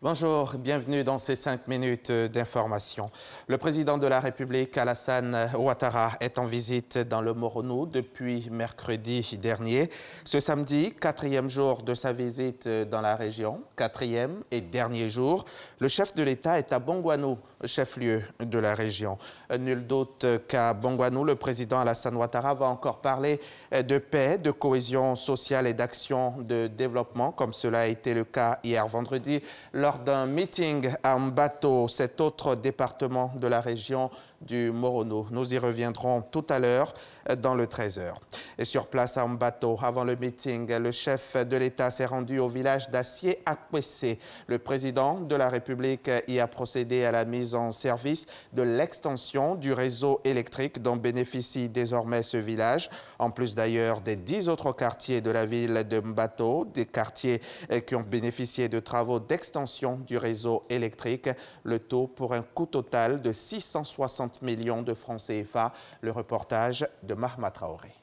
Bonjour, bienvenue dans ces 5 minutes d'information. Le président de la République, Alassane Ouattara, est en visite dans le Moronou depuis mercredi dernier. Ce samedi, 4e jour de sa visite dans la région, 4e et dernier jour, le chef de l'État est à Bongouanou, chef-lieu de la région. Nul doute qu'à Bongouanou, le président Alassane Ouattara va encore parler de paix, de cohésion sociale et d'action de développement, comme cela a été le cas hier vendredi, lors d'un meeting à Mbato, cet autre département de la région du Moronou. Nous y reviendrons tout à l'heure dans le 13h. Et sur place à Mbato, avant le meeting, le chef de l'État s'est rendu au village d'Assié-Akwessé. Le président de la République y a procédé à la mise en service de l'extension du réseau électrique dont bénéficie désormais ce village, en plus d'ailleurs des 10 autres quartiers de la ville de Mbato, des quartiers qui ont bénéficié de travaux d'extension du réseau électrique, le tout pour un coût total de 660 millions de francs CFA. Le reportage de Mahma Traoré.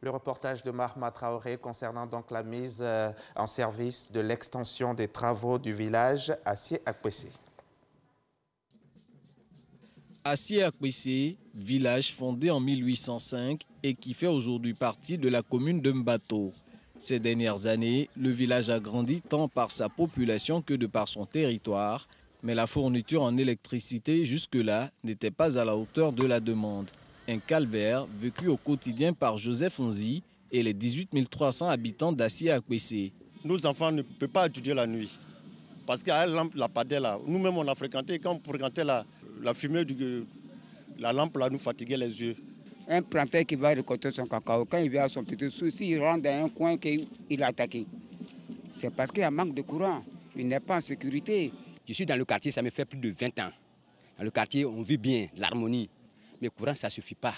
Le reportage de Mahma Traoré concernant donc la mise en service de l'extension des travaux du village Assié-Akwessé. Assié-Akwessé, village fondé en 1805 et qui fait aujourd'hui partie de la commune de Mbato. Ces dernières années, le village a grandi tant par sa population que de par son territoire, mais la fourniture en électricité jusque-là n'était pas à la hauteur de la demande. Un calvaire vécu au quotidien par Joseph Onzi et les 18 300 habitants d'Assié-Akwessé. Nos enfants ne peuvent pas étudier la nuit parce qu'il y a une lampe lampadaire là. Nous-mêmes on a fréquenté, quand on fréquentait la fumée de la lampe là nous fatiguait les yeux. Un planteur qui va récolter son cacao, quand il vient à son petit souci, il rentre dans un coin qu'il est attaqué. C'est parce qu'il y a un manque de courant, il n'est pas en sécurité. Je suis dans le quartier, ça me fait plus de 20 ans. Dans le quartier, on vit bien, l'harmonie. Mais courant, ça ne suffit pas.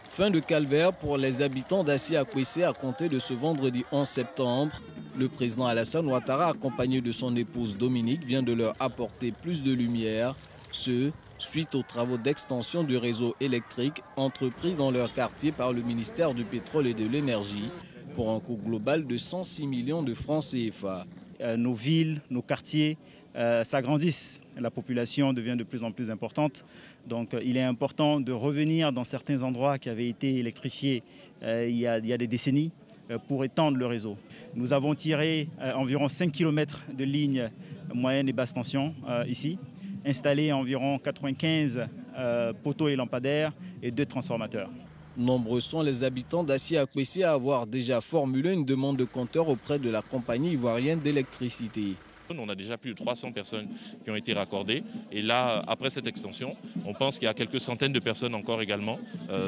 Fin de calvaire pour les habitants d'Assié-Akwessé à compter de ce vendredi 11 septembre. Le président Alassane Ouattara, accompagné de son épouse Dominique, vient de leur apporter plus de lumière. Ce, suite aux travaux d'extension du réseau électrique entrepris dans leur quartier par le ministère du Pétrole et de l'Énergie pour un coût global de 106 millions de francs CFA. Nos villes, nos quartiers s'agrandissent. La population devient de plus en plus importante. Donc il est important de revenir dans certains endroits qui avaient été électrifiés il y a des décennies pour étendre le réseau. Nous avons tiré environ 5 km de lignes moyenne et basse tension ici, installé environ 95 poteaux et lampadaires et 2 transformateurs. Nombreux sont les habitants d'Assié-Akwessé à avoir déjà formulé une demande de compteur auprès de la compagnie ivoirienne d'électricité. On a déjà plus de 300 personnes qui ont été raccordées et là, après cette extension, on pense qu'il y a quelques centaines de personnes encore également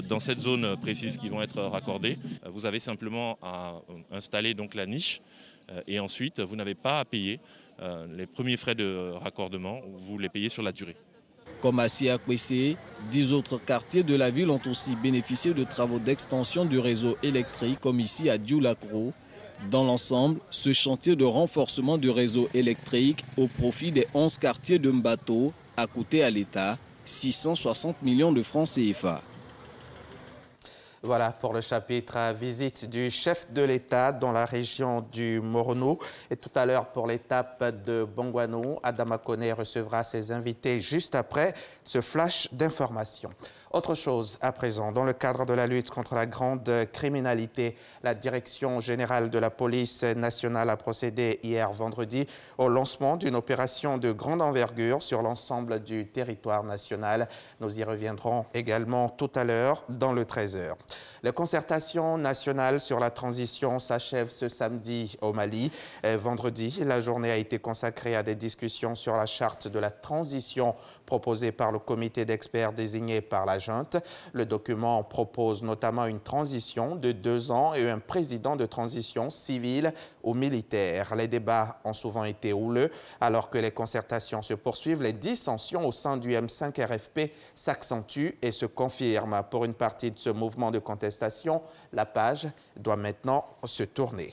dans cette zone précise qui vont être raccordées. Vous avez simplement à installer donc la niche et ensuite vous n'avez pas à payer les premiers frais de raccordement, vous les payez sur la durée. Comme Assié-Akwessé, 10 autres quartiers de la ville ont aussi bénéficié de travaux d'extension du réseau électrique, comme ici à Dioulakro. Dans l'ensemble, ce chantier de renforcement du réseau électrique au profit des 11 quartiers de Mbato a coûté à l'État 660 millions de francs CFA. Voilà pour le chapitre visite du chef de l'État dans la région du Moronou. Et tout à l'heure, pour l'étape de Bongouanou, Adama Koné recevra ses invités juste après ce flash d'information. Autre chose à présent, dans le cadre de la lutte contre la grande criminalité, la Direction générale de la police nationale a procédé hier vendredi au lancement d'une opération de grande envergure sur l'ensemble du territoire national. Nous y reviendrons également tout à l'heure dans le 13h. La concertation nationale sur la transition s'achève ce samedi au Mali. Vendredi, la journée a été consacrée à des discussions sur la charte de la transition proposée par le comité d'experts désigné par la junte. Le document propose notamment une transition de 2 ans et un président de transition civile ou militaire. Les débats ont souvent été houleux. Alors que les concertations se poursuivent, les dissensions au sein du M5 RFP s'accentuent et se confirment. Pour une partie de ce mouvement de contestation, la page doit maintenant se tourner.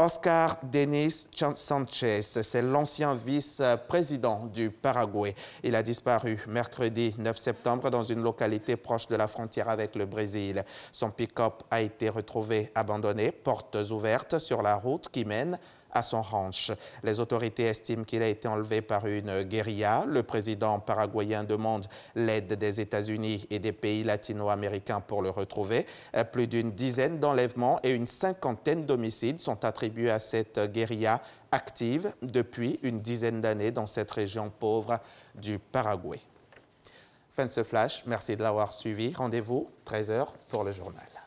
Oscar Denis Sanchez, c'est l'ancien vice-président du Paraguay. Il a disparu mercredi 9 septembre dans une localité proche de la frontière avec le Brésil. Son pick-up a été retrouvé abandonné, portes ouvertes sur la route qui mène à son ranch. Les autorités estiment qu'il a été enlevé par une guérilla. Le président paraguayen demande l'aide des États-Unis et des pays latino-américains pour le retrouver. Plus d'une dizaine d'enlèvements et une cinquantaine d'homicides sont attribués à cette guérilla active depuis une dizaine d'années dans cette région pauvre du Paraguay. Fin de ce flash. Merci de l'avoir suivi. Rendez-vous 13h pour le journal.